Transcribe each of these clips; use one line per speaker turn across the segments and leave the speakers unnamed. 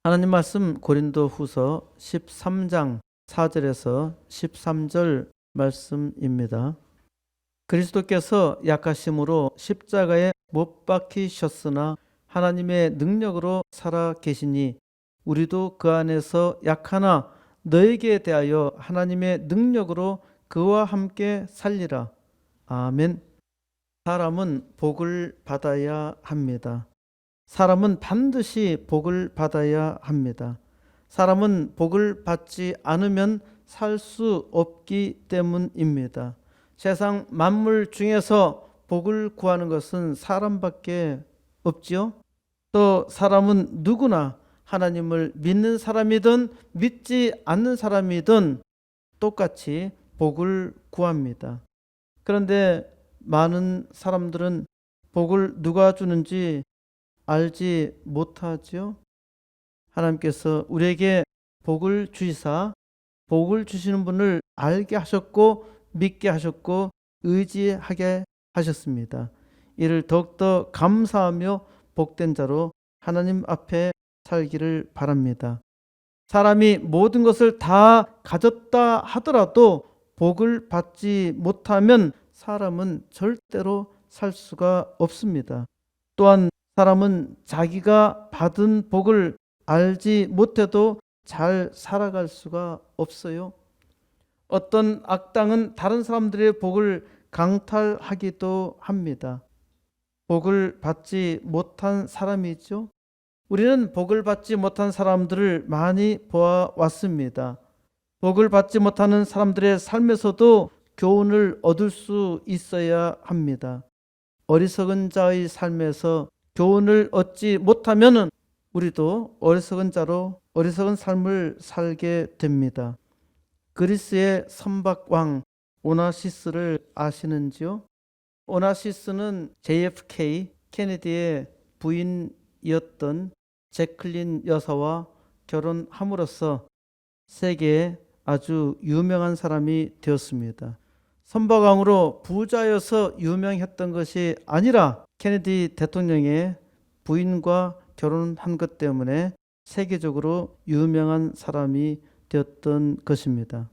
하나님 말씀 고린도후서 13장 4절에서 13절 말씀입니다. 그리스도께서 약하심으로 십자가에 못 박히셨으나 하나님의 능력으로 살아 계시니 우리도 그 안에서 약하나 너에게 대하여 하나님의 능력으로 그와 함께 살리라. 아멘. 사람은 복을 받아야 합니다. 사람은 반드시 복을 받아야 합니다. 사람은 복을 받지 않으면 살 수 없기 때문입니다. 세상 만물 중에서 복을 구하는 것은 사람밖에 없지요. 또 사람은 누구나 하나님을 믿는 사람이든 믿지 않는 사람이든 똑같이 복을 구합니다. 그런데 많은 사람들은 복을 누가 주는지 알지 못하지요. 하나님께서 우리에게 복을 주시사 복을 주시는 분을 알게 하셨고 믿게 하셨고 의지하게 하셨습니다. 이를 더욱더 감사하며 복된 자로 하나님 앞에 살기를 바랍니다. 사람이 모든 것을 다 가졌다 하더라도 복을 받지 못하면 사람은 절대로 살 수가 없습니다. 또한 사람은 자기가 받은 복을 알지 못해도 잘 살아갈 수가 없어요. 어떤 악당은 다른 사람들의 복을 강탈하기도 합니다. 복을 받지 못한 사람이죠. 우리는 복을 받지 못한 사람들을 많이 보아왔습니다. 복을 받지 못하는 사람들의 삶에서도 교훈을 얻을 수 있어야 합니다. 어리석은 자의 삶에서 교훈을 얻지 못하면 우리도 어리석은 자로 어리석은 삶을 살게 됩니다. 그리스의 선박왕 오나시스를 아시는지요? 오나시스는 JFK 케네디의 부인이었던 제클린 여사와 결혼함으로써 세계에 아주 유명한 사람이 되었습니다. 선박왕으로 부자여서 유명했던 것이 아니라 케네디 대통령의 부인과 결혼한 것 때문에 세계적으로 유명한 사람이 되었던 것입니다.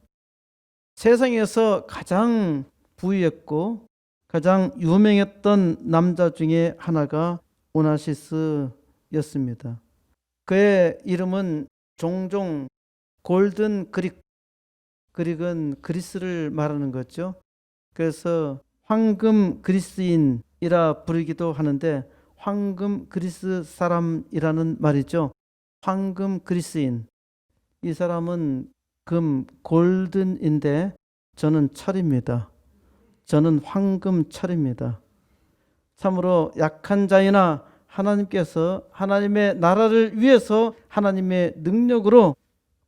세상에서 가장 부유했고 가장 유명했던 남자 중에 하나가 오나시스였습니다. 그의 이름은 종종 골든 그릭, 그릭은 그리스를 말하는 거죠. 그래서 황금 그리스인이라 부르기도 하는데 황금 그리스 사람이라는 말이죠. 황금 그리스인. 이 사람은 금 골든인데 저는 철입니다. 저는 황금 철입니다. 참으로 약한 자이나 하나님께서 하나님의 나라를 위해서 하나님의 능력으로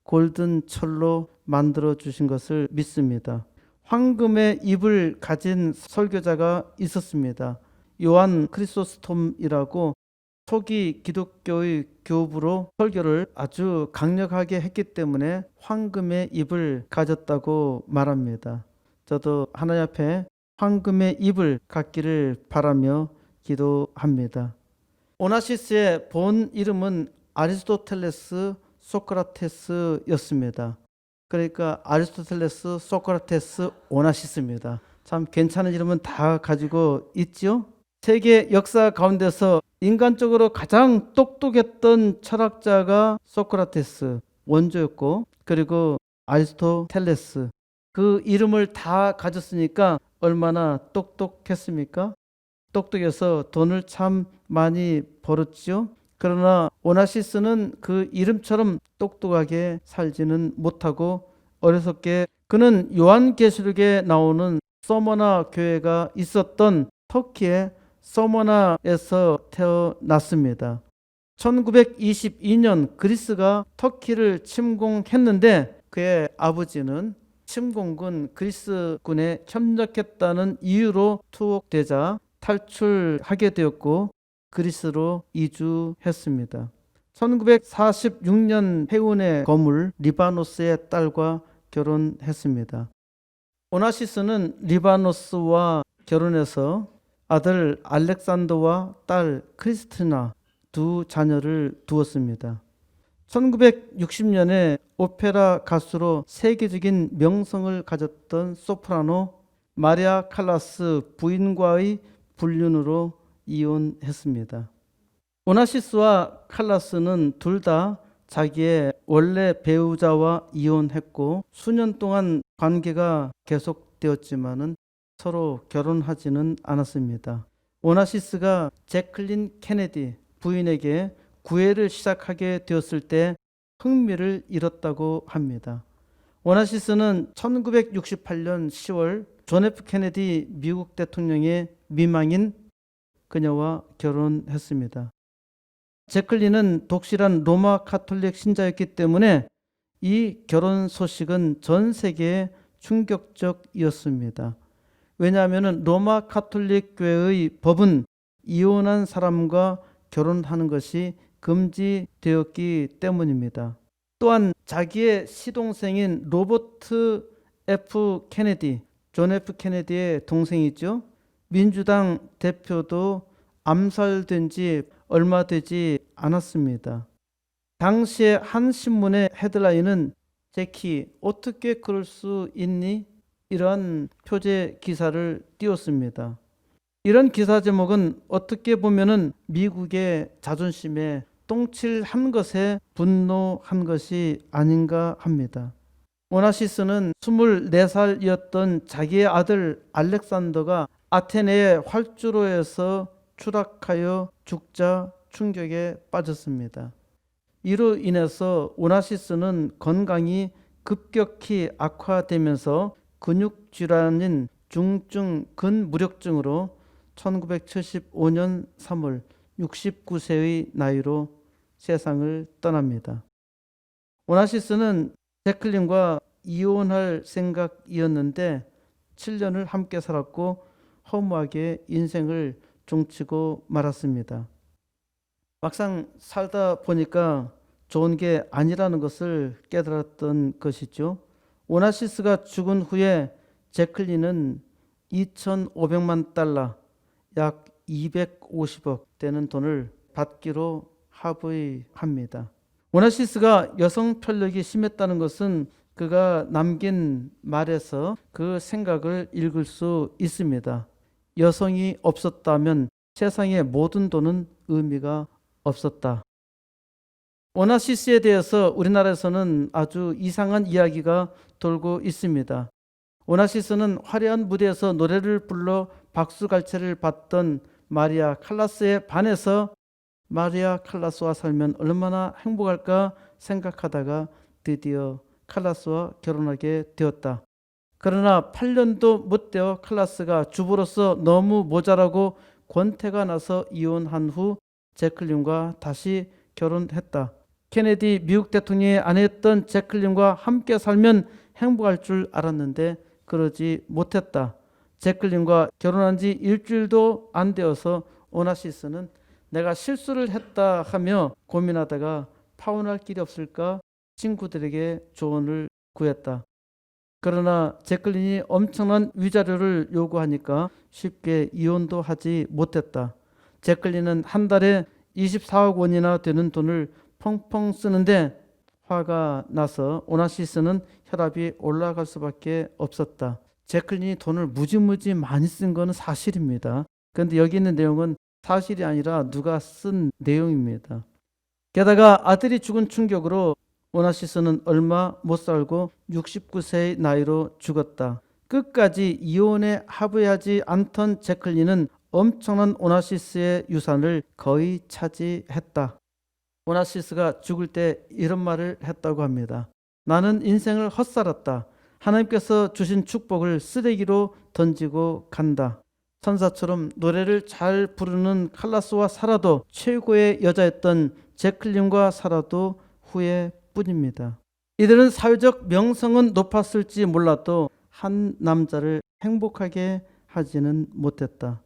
골든 철로 만들어 주신 것을 믿습니다. 황금의 입을 가진 설교자가 있었습니다. 요한 크리소스톰이라고 초기 기독교의 교부로 설교를 아주 강력하게 했기 때문에 황금의 입을 가졌다고 말합니다. 저도 하나님 앞에 황금의 입을 갖기를 바라며 기도합니다. 오나시스의 본 이름은 아리스토텔레스 소크라테스였습니다. 그러니까 아리스토텔레스, 소크라테스, 오나시스입니다. 참 괜찮은 이름은 다 가지고 있죠. 세계 역사 가운데서 인간적으로 가장 똑똑했던 철학자가 소크라테스 원조였고, 그리고 아리스토텔레스, 그 이름을 다 가졌으니까 얼마나 똑똑했습니까? 똑똑해서 돈을 참 많이 벌었죠. 그러나 오나시스는 그 이름처럼 똑똑하게 살지는 못하고 어리석게, 그는 요한계시록에 나오는 서머나 교회가 있었던 터키의 서머나에서 태어났습니다. 1922년 그리스가 터키를 침공했는데 그의 아버지는 침공군 그리스군에 협력했다는 이유로 투옥되자 탈출하게 되었고 그리스로 이주했습니다. 1946년 해운의 거물 리바노스의 딸과 결혼했습니다. 오나시스는 리바노스와 결혼해서 아들 알렉산더와 딸 크리스티나 두 자녀를 두었습니다. 1960년에 오페라 가수로 세계적인 명성을 가졌던 소프라노 마리아 칼라스 부인과의 불륜으로 이혼했습니다. 오나시스와 칼라스는 둘 다 자기의 원래 배우자와 이혼했고 수년 동안 관계가 계속되었지만은 서로 결혼하지는 않았습니다. 오나시스가 제클린 케네디 부인에게 구애를 시작하게 되었을 때 흥미를 잃었다고 합니다. 오나시스는 1968년 10월 존 F 케네디 미국 대통령의 미망인 그녀와 결혼했습니다. 제클린은 독실한 로마 가톨릭 신자였기 때문에 이 결혼 소식은 전 세계에 충격적이었습니다. 왜냐하면 로마 가톨릭 교회의 법은 이혼한 사람과 결혼하는 것이 금지되었기 때문입니다. 또한 자기의 시동생인 로버트 F 케네디, 존 F 케네디의 동생이죠. 민주당 대표도 암살된 지 얼마 되지 않았습니다. 당시에 한 신문의 헤드라인은 제키 어떻게 그럴 수 있니? 이런 표제 기사를 띄웠습니다. 이런 기사 제목은 어떻게 보면은 미국의 자존심에 똥칠한 것에 분노한 것이 아닌가 합니다. 오나시스는 24살이었던 자기의 아들 알렉산더가 아테네의 활주로에서 추락하여 죽자 충격에 빠졌습니다. 이로 인해서 오나시스는 건강이 급격히 악화되면서 근육질환인 중증 근무력증으로 1975년 3월 69세의 나이로 세상을 떠납니다. 오나시스는 제클린과 이혼할 생각이었는데 7년을 함께 살았고 허무하게 인생을 종치고 말았습니다. 막상 살다 보니까 좋은 게 아니라는 것을 깨달았던 것이죠. 오나시스가 죽은 후에 제클린은 2,500만 달러, 약 250억 되는 돈을 받기로 합의합니다. 오나시스가 여성 편력이 심했다는 것은 그가 남긴 말에서 그 생각을 읽을 수 있습니다. 여성이 없었다면 세상의 모든 돈은 의미가 없었다. 오나시스에 대해서 우리나라에서는 아주 이상한 이야기가 돌고 있습니다. 오나시스는 화려한 무대에서 노래를 불러 박수갈채를 받던 마리아 칼라스에 반해서 마리아 칼라스와 살면 얼마나 행복할까 생각하다가 드디어 칼라스와 결혼하게 되었다. 그러나 8년도 못 되어 칼라스가 주부로서 너무 모자라고 권태가 나서 이혼한 후 제클린과 다시 결혼했다. 케네디 미국 대통령의 아내였던 제클린과 함께 살면 행복할 줄 알았는데 그러지 못했다. 제클린과 결혼한 지 일주일도 안 되어서 오나시스는 내가 실수를 했다 하며 고민하다가 파혼할 길이 없을까 친구들에게 조언을 구했다. 그러나 제클린이 엄청난 위자료를 요구하니까 쉽게 이혼도 하지 못했다. 제클린은 한 달에 24억 원이나 되는 돈을 펑펑 쓰는데 화가 나서 오나시스는 혈압이 올라갈 수밖에 없었다. 제클린이 돈을 무지무지 많이 쓴 것은 사실입니다. 그런데 여기 있는 내용은 사실이 아니라 누가 쓴 내용입니다. 게다가 아들이 죽은 충격으로 오나시스는 얼마 못 살고 69세의 나이로 죽었다. 끝까지 이혼에 합의하지 않던 제클린은 엄청난 오나시스의 유산을 거의 차지했다. 오나시스가 죽을 때 이런 말을 했다고 합니다. 나는 인생을 헛살았다. 하나님께서 주신 축복을 쓰레기로 던지고 간다. 천사처럼 노래를 잘 부르는 칼라스와 살아도 최고의 여자였던 제클린과 살아도 후회뿐입니다. 이들은 사회적 명성은 높았을지 몰라도 한 남자를 행복하게 하지는 못했다.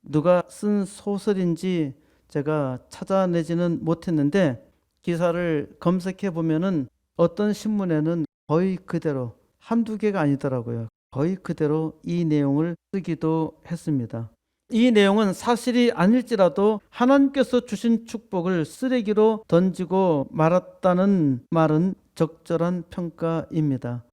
누가 쓴 소설인지 제가 찾아내지는 못했는데 기사를 검색해 보면은 어떤 신문에는 거의 그대로 한두 개가 아니더라고요. 거의 그대로 이 내용을 쓰기도 했습니다. 이 내용은 사실이 아닐지라도 하나님께서 주신 축복을 쓰레기로 던지고 말았다는 말은 적절한 평가입니다.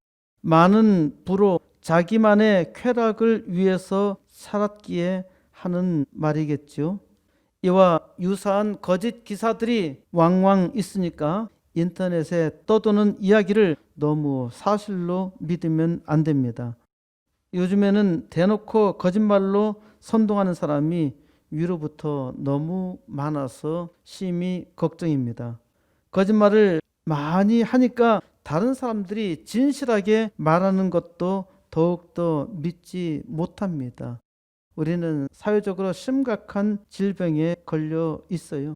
많은 부로 자기만의 쾌락을 위해서 살았기에 하는 말이겠죠. 이와 유사한 거짓 기사들이 왕왕 있으니까 인터넷에 떠도는 이야기를 너무 사실로 믿으면 안 됩니다. 요즘에는 대놓고 거짓말로 선동하는 사람이 위로부터 너무 많아서 심히 걱정입니다. 거짓말을 많이 하니까 다른 사람들이 진실하게 말하는 것도 더욱더 믿지 못합니다. 우리는 사회적으로 심각한 질병에 걸려 있어요.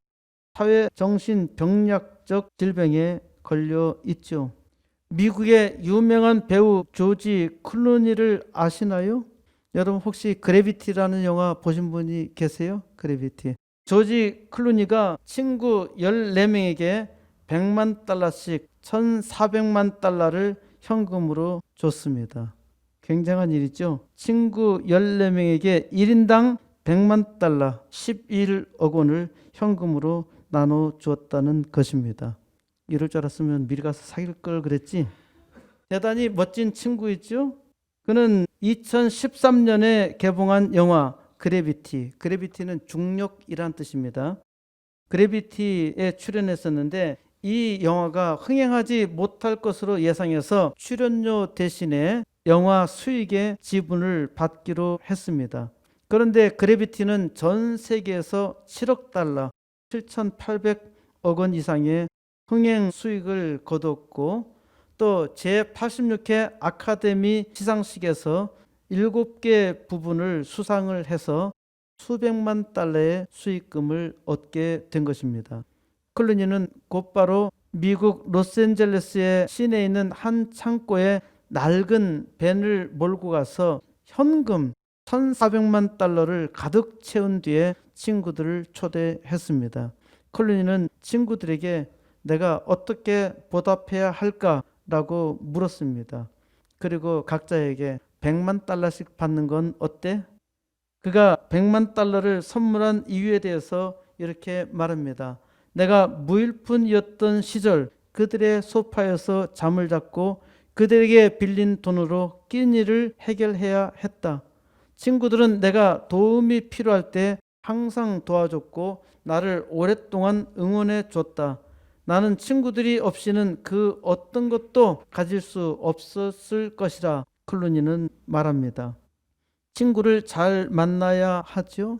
사회정신병약적 질병에 걸려 있죠. 미국의 유명한 배우 조지 클루니를 아시나요? 여러분 혹시 그래비티라는 영화 보신 분이 계세요? 그래비티. 조지 클루니가 친구 14명에게 100만 달러씩 1,400만 달러를 현금으로 줬습니다. 굉장한 일이죠. 친구 14명에게 1인당 100만 달러 11억 원을 현금으로 나눠 주었다는 것입니다. 이럴 줄 알았으면 미리 가서 사귈 걸 그랬지. 대단히 멋진 친구있죠. 그는 2013년에 개봉한 영화 그래비티, 그래비티는 중력이란 뜻입니다. 그래비티에 출연했었는데 이 영화가 흥행하지 못할 것으로 예상해서 출연료 대신에 영화 수익의 지분을 받기로 했습니다. 그런데 그래비티는 전 세계에서 7억 달러, 7,800억 원 이상의 흥행 수익을 거뒀고 또 제86회 아카데미 시상식에서 7개 부분을 수상을 해서 수백만 달러의 수익금을 얻게 된 것입니다. 클루니는 곧바로 미국 로스앤젤레스의 시내에 있는 한 창고에 낡은 밴을 몰고 가서 현금 1,400만 달러를 가득 채운 뒤에 친구들을 초대했습니다. 클루니는 친구들에게 내가 어떻게 보답해야 할까라고 물었습니다. 그리고 각자에게 100만 달러씩 받는 건 어때? 그가 100만 달러를 선물한 이유에 대해서 이렇게 말합니다. 내가 무일푼이었던 시절 그들의 소파에서 잠을 잤고 그들에게 빌린 돈으로 끼니를 해결해야 했다. 친구들은 내가 도움이 필요할 때 항상 도와줬고 나를 오랫동안 응원해 줬다. 나는 친구들이 없이는 그 어떤 것도 가질 수 없었을 것이라 클루니는 말합니다. 친구를 잘 만나야 하죠.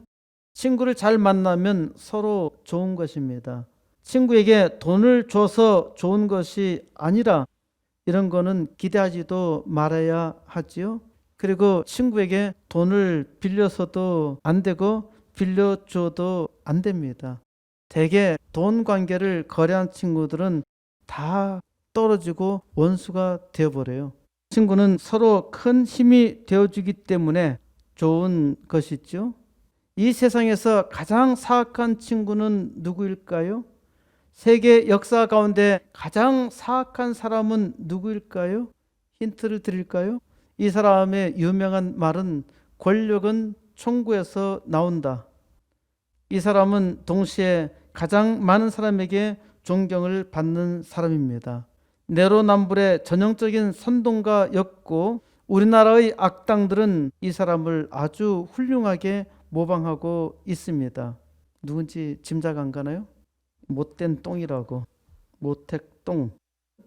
친구를 잘 만나면 서로 좋은 것입니다. 친구에게 돈을 줘서 좋은 것이 아니라 이런 거는 기대하지도 말아야 하지요. 그리고 친구에게 돈을 빌려서도 안 되고 빌려줘도 안 됩니다. 대개 돈 관계를 거래한 친구들은 다 떨어지고 원수가 되어버려요. 친구는 서로 큰 힘이 되어주기 때문에 좋은 것이죠. 이 세상에서 가장 사악한 친구는 누구일까요? 세계 역사 가운데 가장 사악한 사람은 누구일까요? 힌트를 드릴까요? 이 사람의 유명한 말은 권력은 총구에서 나온다. 이 사람은 동시에 가장 많은 사람에게 존경을 받는 사람입니다. 내로남불의 전형적인 선동가였고 우리나라의 악당들은 이 사람을 아주 훌륭하게 모방하고 있습니다. 누군지 짐작 안 가나요? 못된 똥이라고. 모택똥.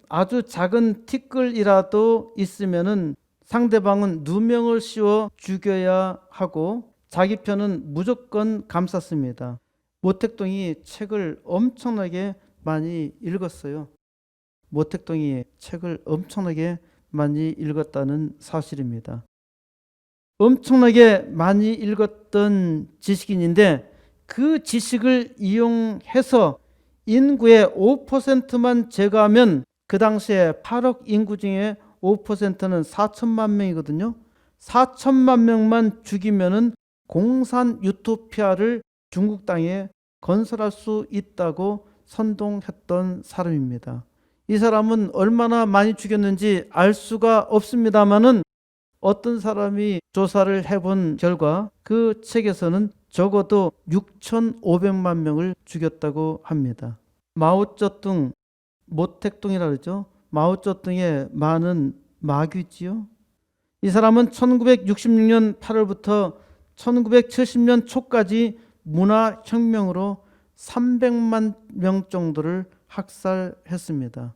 아주 작은 티끌이라도 있으면은 상대방은 누명을 씌워 죽여야 하고 자기 편은 무조건 감쌌습니다. 모택동이 책을 엄청나게 많이 읽었어요. 모택동이 책을 엄청나게 많이 읽었다는 사실입니다. 엄청나게 많이 읽었던 지식인인데 그 지식을 이용해서 인구의 5%만 제거하면 그 당시에 8억 인구 중에 5%는 4천만 명이거든요. 4천만 명만 죽이면은 공산 유토피아를 중국 땅에 건설할 수 있다고 선동했던 사람입니다. 이 사람은 얼마나 많이 죽였는지 알 수가 없습니다만은 어떤 사람이 조사를 해본 결과 그 책에서는 적어도 6,500만 명을 죽였다고 합니다. 마오쩌둥, 모택동이라 그러죠. 마오쩌둥의 마는 마귀지요. 이 사람은 1966년 8월부터 1970년 초까지 문화혁명으로 300만 명 정도를 학살했습니다.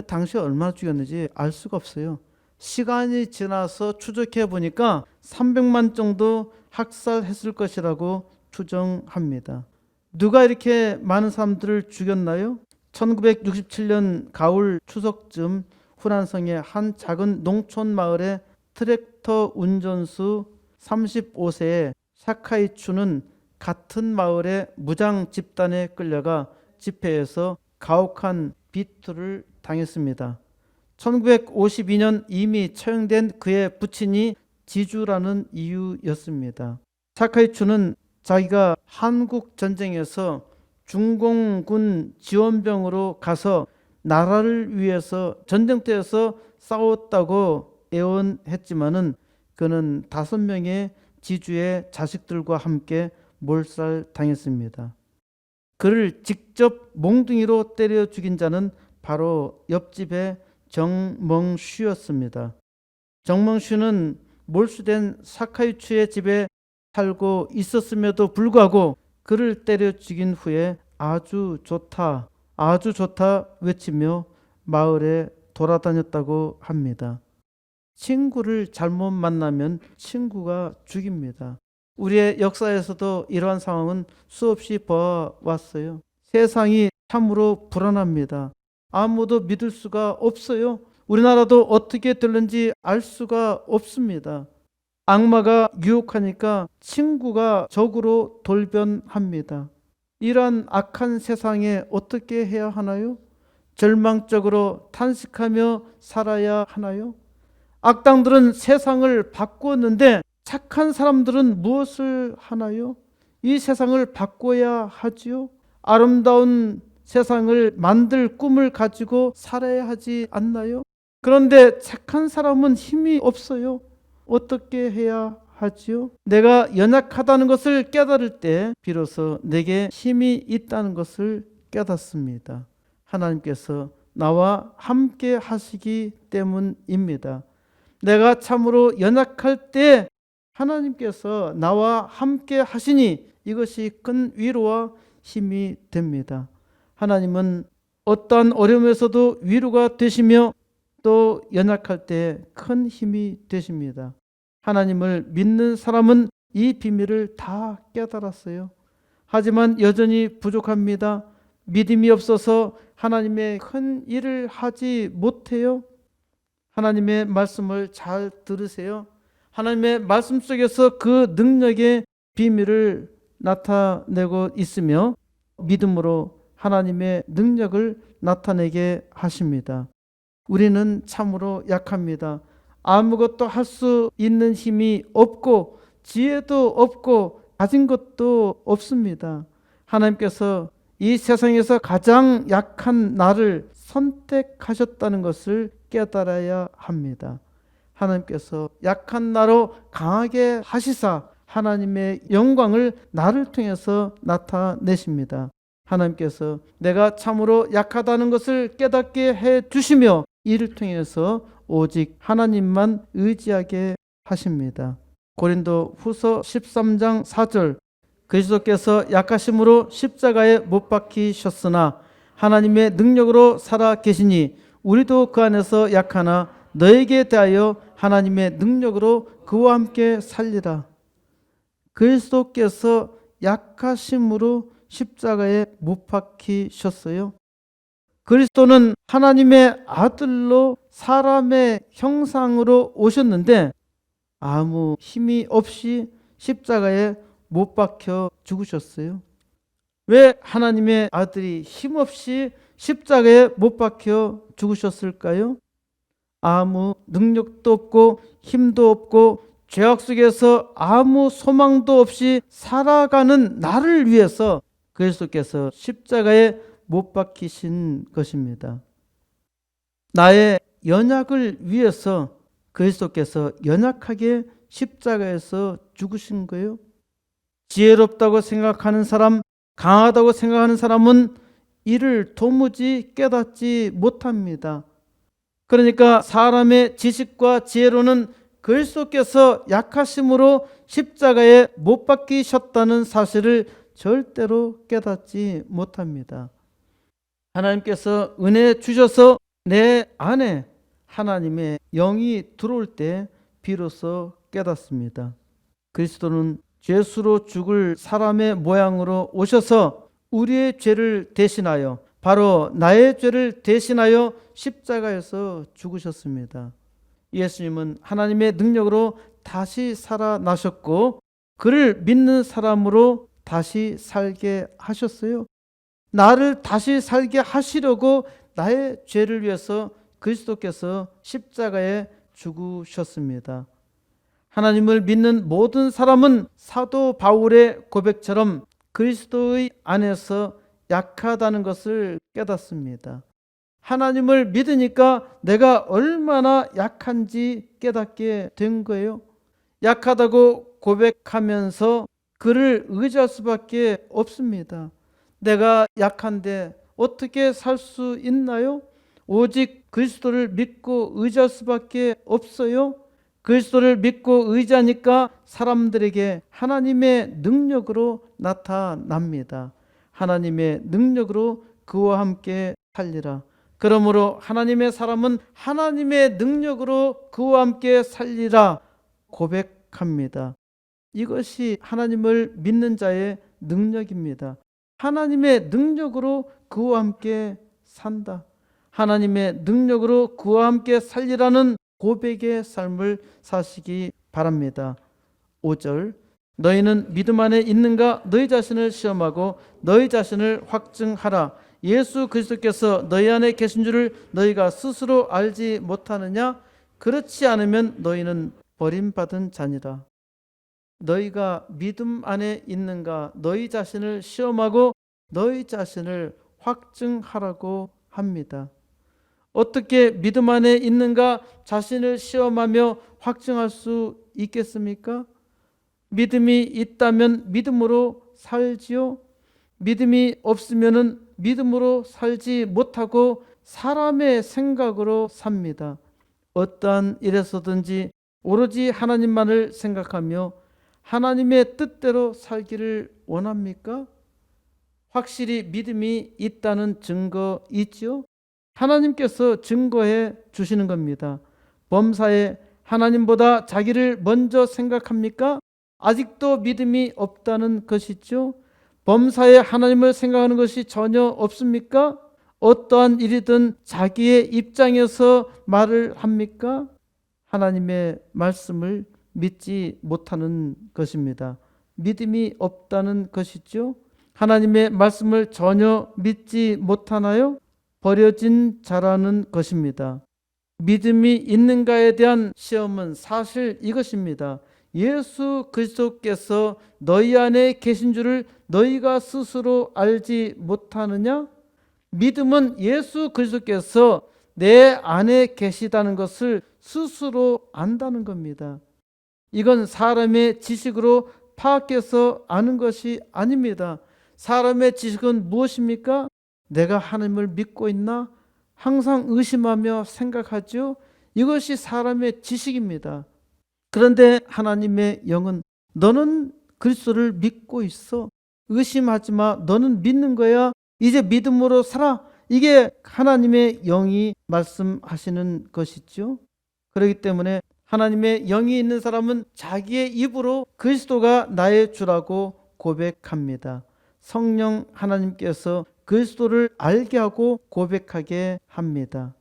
당시 얼마나 죽였는지 알 수가 없어요. 시간이 지나서 추적해 보니까 300만 정도 학살했을 것이라고 추정합니다. 누가 이렇게 많은 사람들을 죽였나요? 1967년 가을 추석쯤 후난성의 한 작은 농촌 마을에 트랙터 운전수 35세의 샤카이추는 같은 마을의 무장 집단에 끌려가 집회에서 가혹한 비투를 당했습니다. 1952년 이미 처형된 그의 부친이 지주라는 이유였습니다. 샤카이추는 자기가 한국 전쟁에서 중공군 지원병으로 가서 나라를 위해서 전쟁터에서 싸웠다고 애원했지만은 그는 5명의 지주의 자식들과 함께 몰살당했습니다. 그를 직접 몽둥이로 때려 죽인 자는 바로 옆집의 정멍슈였습니다. 정멍슈는 몰수된 사카이추의 집에 살고 있었음에도 불구하고 그를 때려 죽인 후에 아주 좋다, 아주 좋다 외치며 마을에 돌아다녔다고 합니다. 친구를 잘못 만나면 친구가 죽입니다. 우리의 역사에서도 이러한 상황은 수없이 보아왔어요. 세상이 참으로 불안합니다. 아무도 믿을 수가 없어요. 우리나라도 어떻게 될는지 알 수가 없습니다. 악마가 유혹하니까 친구가 적으로 돌변합니다. 이러한 악한 세상에 어떻게 해야 하나요? 절망적으로 탄식하며 살아야 하나요? 악당들은 세상을 바꾸었는데 착한 사람들은 무엇을 하나요? 이 세상을 바꿔야 하지요. 아름다운 세상을 만들 꿈을 가지고 살아야 하지 않나요? 그런데 착한 사람은 힘이 없어요. 어떻게 해야 하지요? 내가 연약하다는 것을 깨달을 때 비로소 내게 힘이 있다는 것을 깨닫습니다. 하나님께서 나와 함께 하시기 때문입니다. 내가 참으로 연약할 때 하나님께서 나와 함께 하시니 이것이 큰 위로와 힘이 됩니다. 하나님은 어떠한 어려움에서도 위로가 되시며 또 연약할 때 큰 힘이 되십니다. 하나님을 믿는 사람은 이 비밀을 다 깨달았어요. 하지만 여전히 부족합니다. 믿음이 없어서 하나님의 큰 일을 하지 못해요. 하나님의 말씀을 잘 들으세요. 하나님의 말씀 속에서 그 능력의 비밀을 나타내고 있으며 믿음으로 하나님의 능력을 나타내게 하십니다. 우리는 참으로 약합니다. 아무것도 할 수 있는 힘이 없고 지혜도 없고 가진 것도 없습니다. 하나님께서 이 세상에서 가장 약한 나를 선택하셨다는 것을 깨달아야 합니다. 하나님께서 약한 나로 강하게 하시사 하나님의 영광을 나를 통해서 나타내십니다. 하나님께서 내가 참으로 약하다는 것을 깨닫게 해 주시며 이를 통해서 오직 하나님만 의지하게 하십니다. 고린도 후서 13장 4절 그리스도께서 약하심으로 십자가에 못 박히셨으나 하나님의 능력으로 살아 계시니 우리도 그 안에서 약하나 너에게 대하여 하나님의 능력으로 그와 함께 살리라. 그리스도께서 약하심으로 십자가에 못 박히셨어요. 그리스도는 하나님의 아들로 사람의 형상으로 오셨는데 아무 힘이 없이 십자가에 못 박혀 죽으셨어요. 왜 하나님의 아들이 힘없이 십자가에 못 박혀 죽으셨을까요? 아무 능력도 없고 힘도 없고 죄악 속에서 아무 소망도 없이 살아가는 나를 위해서 그리스도께서 십자가에 못 박히신 것입니다. 나의 연약을 위해서 그리스도께서 연약하게 십자가에서 죽으신 거예요. 지혜롭다고 생각하는 사람, 강하다고 생각하는 사람은 이를 도무지 깨닫지 못합니다. 그러니까 사람의 지식과 지혜로는 그리스도께서 약하심으로 십자가에 못 박히셨다는 사실을 절대로 깨닫지 못합니다. 하나님께서 은혜 주셔서 내 안에 하나님의 영이 들어올 때 비로소 깨닫습니다. 그리스도는 죄수로 죽을 사람의 모양으로 오셔서 우리의 죄를 대신하여, 바로 나의 죄를 대신하여 십자가에서 죽으셨습니다. 예수님은 하나님의 능력으로 다시 살아나셨고 그를 믿는 사람으로 다시 살게 하셨어요. 나를 다시 살게 하시려고 나의 죄를 위해서 그리스도께서 십자가에 죽으셨습니다. 하나님을 믿는 모든 사람은 사도 바울의 고백처럼 그리스도의 안에서 약하다는 것을 깨닫습니다. 하나님을 믿으니까 내가 얼마나 약한지 깨닫게 된 거예요. 약하다고 고백하면서 그를 의지할 수밖에 없습니다. 내가 약한데 어떻게 살 수 있나요? 오직 그리스도를 믿고 의지할 수밖에 없어요. 그리스도를 믿고 의지하니까 사람들에게 하나님의 능력으로 나타납니다. 하나님의 능력으로 그와 함께 살리라. 그러므로 하나님의 사람은 하나님의 능력으로 그와 함께 살리라 고백합니다. 이것이 하나님을 믿는 자의 능력입니다. 하나님의 능력으로 그와 함께 산다. 하나님의 능력으로 그와 함께 살리라는 고백의 삶을 사시기 바랍니다. 5절, 너희는 믿음 안에 있는가? 너희 자신을 시험하고 너희 자신을 확증하라. 예수 그리스도께서 너희 안에 계신 줄을 너희가 스스로 알지 못하느냐? 그렇지 않으면 너희는 버림받은 자니라. 너희가 믿음 안에 있는가? 너희 자신을 시험하고 너희 자신을 확증하라고 합니다. 어떻게 믿음 안에 있는가 자신을 시험하며 확증할 수 있겠습니까? 믿음이 있다면 믿음으로 살지요. 믿음이 없으면 믿음으로 살지 못하고 사람의 생각으로 삽니다. 어떠한 일에서든지 오로지 하나님만을 생각하며 하나님의 뜻대로 살기를 원합니까? 확실히 믿음이 있다는 증거 있지요? 하나님께서 증거해 주시는 겁니다. 범사에 하나님보다 자기를 먼저 생각합니까? 아직도 믿음이 없다는 것이죠. 범사에 하나님을 생각하는 것이 전혀 없습니까? 어떠한 일이든 자기의 입장에서 말을 합니까? 하나님의 말씀을 믿지 못하는 것입니다. 믿음이 없다는 것이죠. 하나님의 말씀을 전혀 믿지 못하나요? 버려진 자라는 것입니다. 믿음이 있는가에 대한 시험은 사실 이것입니다. 예수 그리스도께서 너희 안에 계신 줄을 너희가 스스로 알지 못하느냐? 믿음은 예수 그리스도께서 내 안에 계시다는 것을 스스로 안다는 겁니다. 이건 사람의 지식으로 파악해서 아는 것이 아닙니다. 사람의 지식은 무엇입니까? 내가 하나님을 믿고 있나? 항상 의심하며 생각하죠. 이것이 사람의 지식입니다. 그런데 하나님의 영은 너는 그리스도를 믿고 있어. 의심하지 마. 너는 믿는 거야. 이제 믿음으로 살아. 이게 하나님의 영이 말씀하시는 것이죠. 그렇기 때문에 하나님의 영이 있는 사람은 자기의 입으로 그리스도가 나의 주라고 고백합니다. 성령 하나님께서 그리스도를 알게 하고 고백하게 합니다.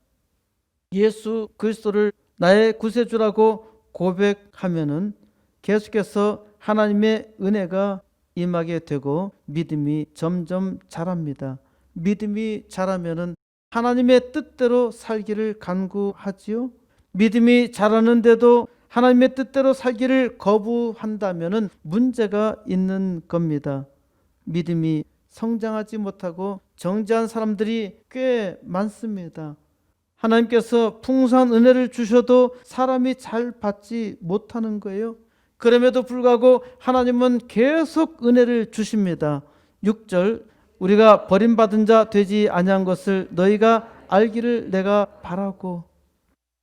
예수 그리스도를 나의 구세주라고 고백하면은 계속해서 하나님의 은혜가 임하게 되고 믿음이 점점 자랍니다. 믿음이 자라면은 하나님의 뜻대로 살기를 간구하지요. 믿음이 자라는데도 하나님의 뜻대로 살기를 거부한다면은 문제가 있는 겁니다. 믿음이 성장하지 못하고 정죄한 사람들이 꽤 많습니다. 하나님께서 풍성한 은혜를 주셔도 사람이 잘 받지 못하는 거예요. 그럼에도 불구하고 하나님은 계속 은혜를 주십니다. 6절, 우리가 버림받은 자 되지 아니한 것을 너희가 알기를 내가 바라고.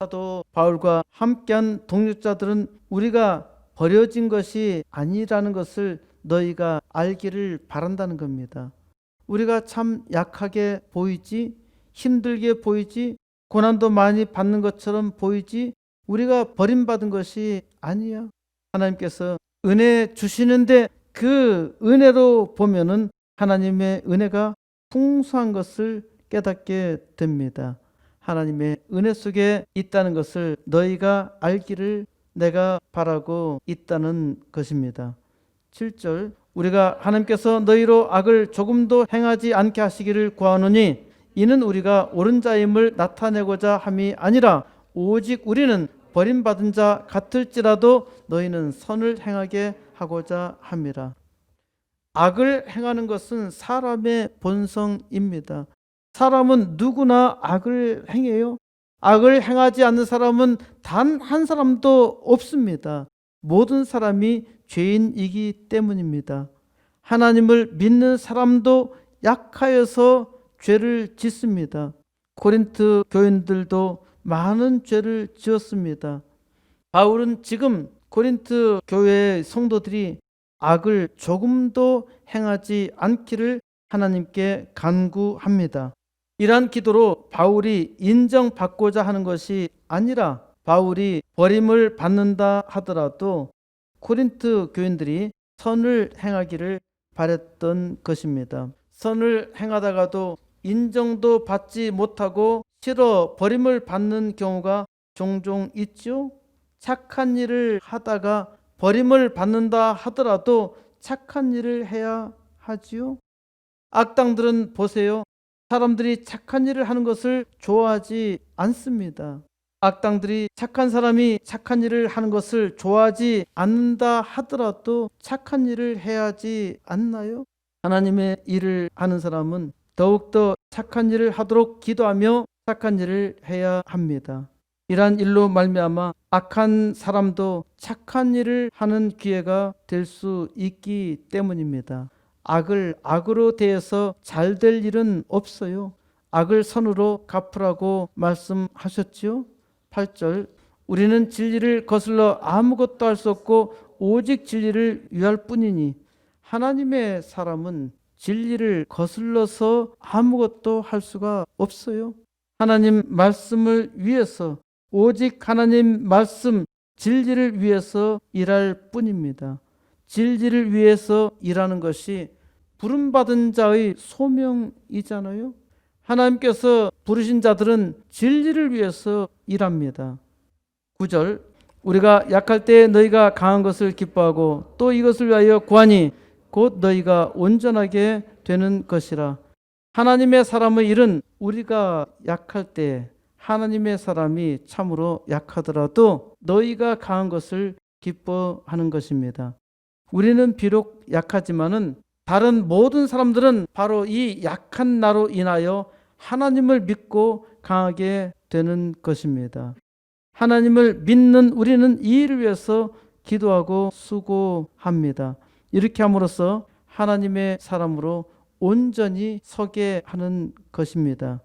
사도 바울과 함께한 동역자들은 우리가 버려진 것이 아니라는 것을 너희가 알기를 바란다는 겁니다. 우리가 참 약하게 보이지, 힘들게 보이지, 고난도 많이 받는 것처럼 보이지, 우리가 버림받은 것이 아니야. 하나님께서 은혜 주시는데 그 은혜로 보면은 하나님의 은혜가 풍성한 것을 깨닫게 됩니다. 하나님의 은혜 속에 있다는 것을 너희가 알기를 내가 바라고 있다는 것입니다. 7절, 우리가 하나님께서 너희로 악을 조금도 행하지 않게 하시기를 구하노니 이는 우리가 옳은 자임을 나타내고자 함이 아니라 오직 우리는 버림받은 자 같을지라도 너희는 선을 행하게 하고자 함이라. 악을 행하는 것은 사람의 본성입니다. 사람은 누구나 악을 행해요. 악을 행하지 않는 사람은 단 한 사람도 없습니다. 모든 사람이 죄인이기 때문입니다. 하나님을 믿는 사람도 약하여서 죄를 짓습니다. 고린트 교인들도 많은 죄를 지었습니다. 바울은 지금 고린트 교회의 성도들이 악을 조금도 행하지 않기를 하나님께 간구합니다. 이러한 기도로 바울이 인정받고자 하는 것이 아니라 바울이 버림을 받는다 하더라도 고린트 교인들이 선을 행하기를 바랬던 것입니다. 선을 행하다가도 인정도 받지 못하고 싫어 버림을 받는 경우가 종종 있죠. 착한 일을 하다가 버림을 받는다 하더라도 착한 일을 해야 하지요. 악당들은 보세요. 사람들이 착한 일을 하는 것을 좋아하지 않습니다. 악당들이 착한 사람이 착한 일을 하는 것을 좋아하지 않는다 하더라도 착한 일을 해야 하지 않나요? 하나님의 일을 하는 사람은 더욱더 착한 일을 하도록 기도하며 착한 일을 해야 합니다. 이러한 일로 말미암아 악한 사람도 착한 일을 하는 기회가 될 수 있기 때문입니다. 악을 악으로 대해서 잘 될 일은 없어요. 악을 선으로 갚으라고 말씀하셨지요. 8절, 우리는 진리를 거슬러 아무것도 할 수 없고 오직 진리를 위할 뿐이니. 하나님의 사람은 진리를 거슬러서 아무것도 할 수가 없어요. 하나님 말씀을 위해서, 오직 하나님 말씀 진리를 위해서 일할 뿐입니다. 진리를 위해서 일하는 것이 부름받은 자의 소명이잖아요. 하나님께서 부르신 자들은 진리를 위해서 일합니다. 9절, 우리가 약할 때 너희가 강한 것을 기뻐하고 또 이것을 위하여 구하니 곧 너희가 온전하게 되는 것이라. 하나님의 사람의 일은 우리가 약할 때 하나님의 사람이 참으로 약하더라도 너희가 강한 것을 기뻐하는 것입니다. 우리는 비록 약하지만은 다른 모든 사람들은 바로 이 약한 나로 인하여 하나님을 믿고 강하게 되는 것입니다. 하나님을 믿는 우리는 이 일을 위해서 기도하고 수고합니다. 이렇게 함으로써 하나님의 사람으로 온전히 서게 하는 것입니다.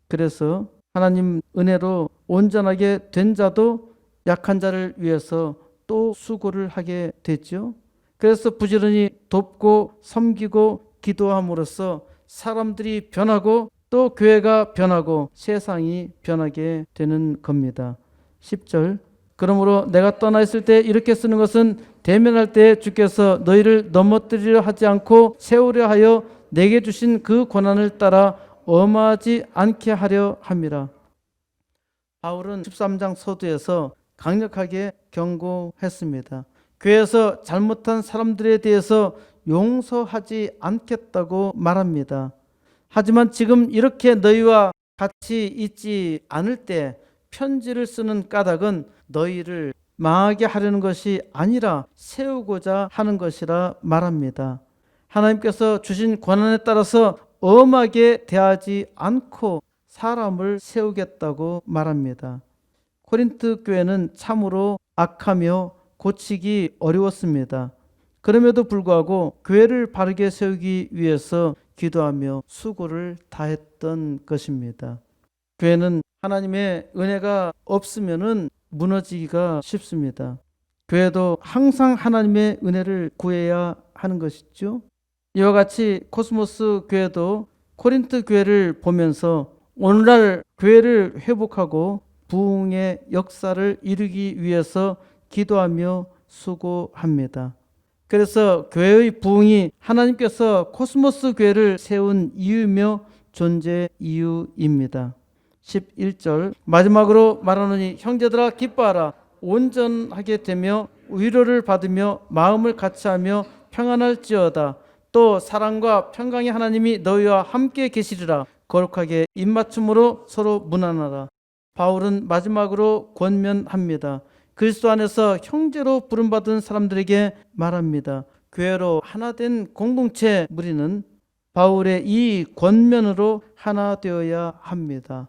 그래서 하나님 은혜로 온전하게 된 자도 약한 자를 위해서 또 수고를 하게 되죠. 그래서 부지런히 돕고 섬기고 기도함으로써 사람들이 변하고 또 교회가 변하고 세상이 변하게 되는 겁니다. 10절, 그러므로 내가 떠나 있을 때 이렇게 쓰는 것은 대면할 때 주께서 너희를 넘어뜨리려 하지 않고 세우려 하여 내게 주신 그 고난을 따라 엄하지 않게 하려 함이라. 바울은 13장 서두에서 강력하게 경고했습니다. 교회에서 잘못한 사람들에 대해서 용서하지 않겠다고 말합니다. 하지만 지금 이렇게 너희와 같이 있지 않을 때 편지를 쓰는 까닭은 너희를 망하게 하려는 것이 아니라 세우고자 하는 것이라 말합니다. 하나님께서 주신 권한에 따라서 엄하게 대하지 않고 사람을 세우겠다고 말합니다. 코린트 교회는 참으로 악하며 고치기 어려웠습니다. 그럼에도 불구하고 교회를 바르게 세우기 위해서 기도하며 수고를 다했던 것입니다. 교회는 하나님의 은혜가 없으면 무너지기가 쉽습니다. 교회도 항상 하나님의 은혜를 구해야 하는 것이죠. 이와 같이 코스모스 교회도 코린트 교회를 보면서 오늘날 교회를 회복하고 부흥의 역사를 이루기 위해서 기도하며 수고합니다. 그래서 교회의 부흥이 하나님께서 코스모스 교회를 세운 이유이며 존재 이유입니다. 11절 마지막으로 말하노니 형제들아 기뻐하라. 온전하게 되며 위로를 받으며 마음을 같이하며 평안할지어다. 또 사랑과 평강의 하나님이 너희와 함께 계시리라. 거룩하게 입맞춤으로 서로 문안하라. 바울은 마지막으로 권면합니다. 그리스도 안에서 형제로 부름받은 사람들에게 말합니다. 교회로 하나 된 공동체 무리는 바울의 이 권면으로 하나 되어야 합니다.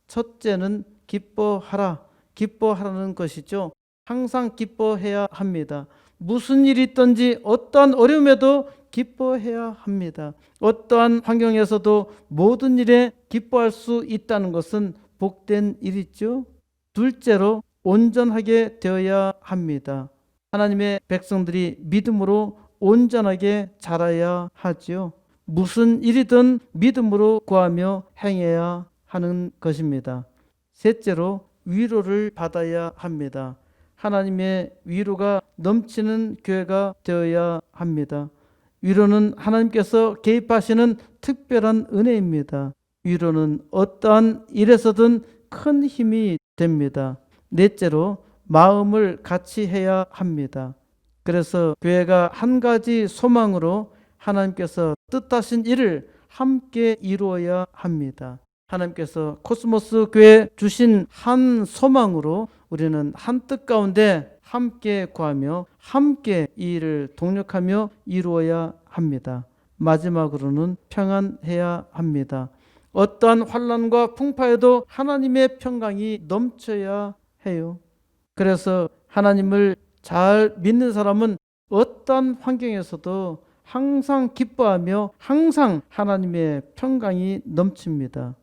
첫째는 기뻐하라. 기뻐하라는 것이죠. 항상 기뻐해야 합니다. 무슨 일이 있든지 어떠한 어려움에도 기뻐해야 합니다. 어떠한 환경에서도 모든 일에 기뻐할 수 있다는 것은 복된 일이죠. 둘째로 온전하게 되어야 합니다. 하나님의 백성들이 믿음으로 온전하게 자라야 하지요. 무슨 일이든 믿음으로 구하며 행해야 하는 것입니다. 셋째로 위로를 받아야 합니다. 하나님의 위로가 넘치는 교회가 되어야 합니다. 위로는 하나님께서 개입하시는 특별한 은혜입니다. 위로는 어떠한 일에서든 큰 힘이 됩니다. 넷째로 마음을 같이 해야 합니다. 그래서 교회가 한 가지 소망으로 하나님께서 뜻하신 일을 함께 이루어야 합니다. 하나님께서 코스모스 교회에 주신 한 소망으로 우리는 한 뜻 가운데 함께 구하며 함께 이 일을 동력하며 이루어야 합니다. 마지막으로는 평안해야 합니다. 어떠한 환난과 풍파에도 하나님의 평강이 넘쳐야 해요. 그래서 하나님을 잘 믿는 사람은 어떠한 환경에서도 항상 기뻐하며 항상 하나님의 평강이 넘칩니다.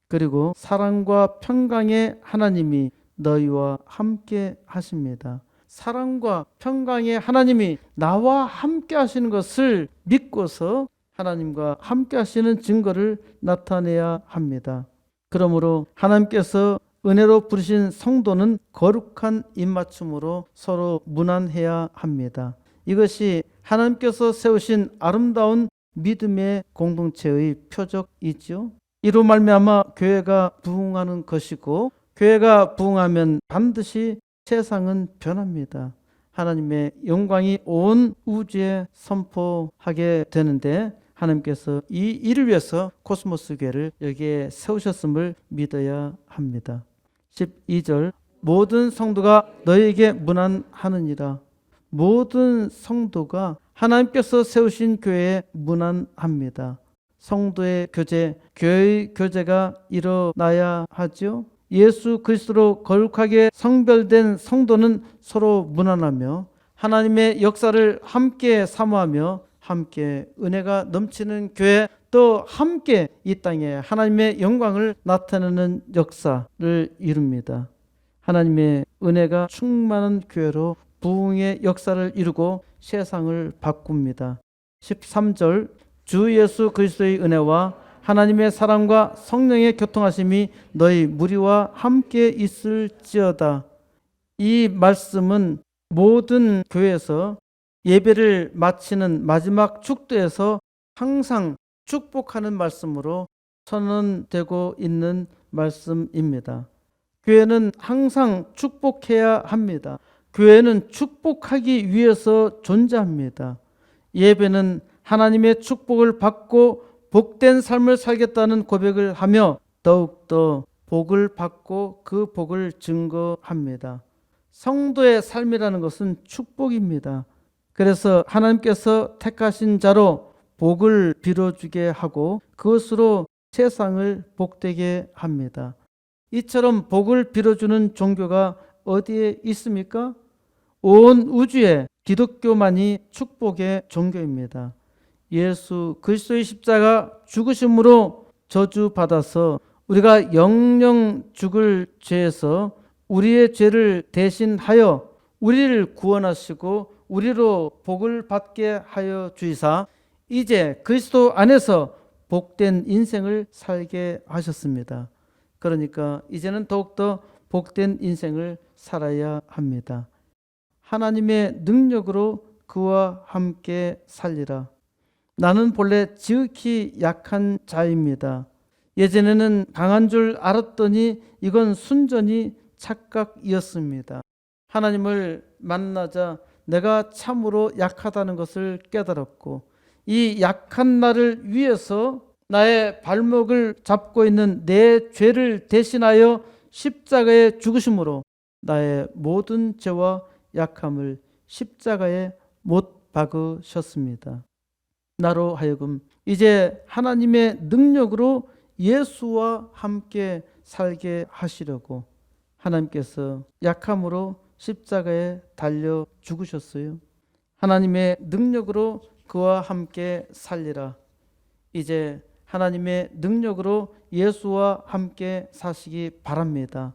그리고 사랑과 평강의 하나님이 너희와 함께 하십니다. 사랑과 평강의 하나님이 나와 함께 하시는 것을 믿고서 하나님과 함께 하시는 증거를 나타내야 합니다. 그러므로 하나님께서 은혜로 부르신 성도는 거룩한 입맞춤으로 서로 문안해야 합니다. 이것이 하나님께서 세우신 아름다운 믿음의 공동체의 표적이죠. 이로 말미암아 교회가 부흥하는 것이고 교회가 부흥하면 반드시 세상은 변합니다. 하나님의 영광이 온 우주에 선포하게 되는데 하나님께서 이 일을 위해서 코스모스 교회를 여기에 세우셨음을 믿어야 합니다. 12절 모든 성도가 너희에게 문안하느니라. 모든 성도가 하나님께서 세우신 교회에 문안합니다. 성도의 교제, 교회의 교제가 일어나야 하죠. 예수 그리스도로 거룩하게 성별된 성도는 서로 문안하며 하나님의 역사를 함께 사모하며 함께 은혜가 넘치는 교회, 또 함께 이 땅에 하나님의 영광을 나타내는 역사를 이룹니다. 하나님의 은혜가 충만한 교회로 부흥의 역사를 이루고 세상을 바꿉니다. 13절 주 예수 그리스도의 은혜와 하나님의 사랑과 성령의 교통하심이 너희 무리와 함께 있을지어다. 이 말씀은 모든 교회에서 예배를 마치는 마지막 축도에서 항상 축복하는 말씀으로 선언되고 있는 말씀입니다. 교회는 항상 축복해야 합니다. 교회는 축복하기 위해서 존재합니다. 예배는 하나님의 축복을 받고 복된 삶을 살겠다는 고백을 하며 더욱더 복을 받고 그 복을 증거합니다. 성도의 삶이라는 것은 축복입니다. 그래서 하나님께서 택하신 자로 복을 빌어주게 하고 그것으로 세상을 복되게 합니다. 이처럼 복을 빌어주는 종교가 어디에 있습니까? 온 우주에 기독교만이 축복의 종교입니다. 예수 그리스도의 십자가 죽으심으로 저주받아서 우리가 영영 죽을 죄에서 우리의 죄를 대신하여 우리를 구원하시고 우리로 복을 받게 하여 주이사 이제 그리스도 안에서 복된 인생을 살게 하셨습니다. 그러니까 이제는 더욱더 복된 인생을 살아야 합니다. 하나님의 능력으로 그와 함께 살리라. 나는 본래 지극히 약한 자입니다. 예전에는 강한 줄 알았더니 이건 순전히 착각이었습니다. 하나님을 만나자 내가 참으로 약하다는 것을 깨달았고 이 약한 나를 위해서 나의 발목을 잡고 있는 내 죄를 대신하여 십자가에 죽으심으로 나의 모든 죄와 약함을 십자가에 못 박으셨습니다. 나로 하여금 이제 하나님의 능력으로 예수와 함께 살게 하시려고 하나님께서 약함으로 십자가에 달려 죽으셨어요. 하나님의 능력으로 그와 함께 살리라. 이제 하나님의 능력으로 예수와 함께 사시기 바랍니다.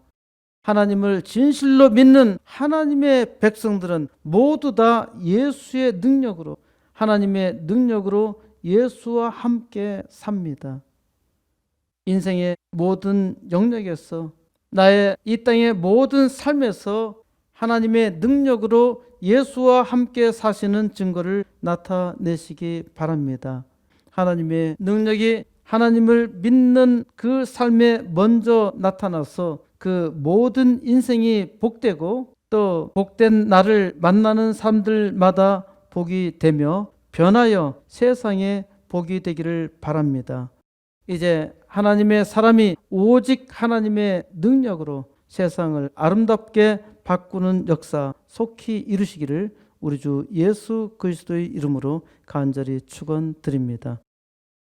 하나님을 진실로 믿는 하나님의 백성들은 모두 다 예수의 능력으로 하나님의 능력으로 예수와 함께 삽니다. 인생의 모든 영역에서 나의 이 땅의 모든 삶에서 하나님의 능력으로 예수와 함께 사시는 증거를 나타내시기 바랍니다. 하나님의 능력이 하나님을 믿는 그 삶에 먼저 나타나서 그 모든 인생이 복되고 또 복된 나를 만나는 사람들마다 복이 되며 변하여 세상에 복이 되기를 바랍니다. 이제 하나님의 사람이 오직 하나님의 능력으로 세상을 아름답게 바꾸는 역사 속히 이루시기를 우리 주 예수 그리스도의 이름으로 간절히 축원드립니다.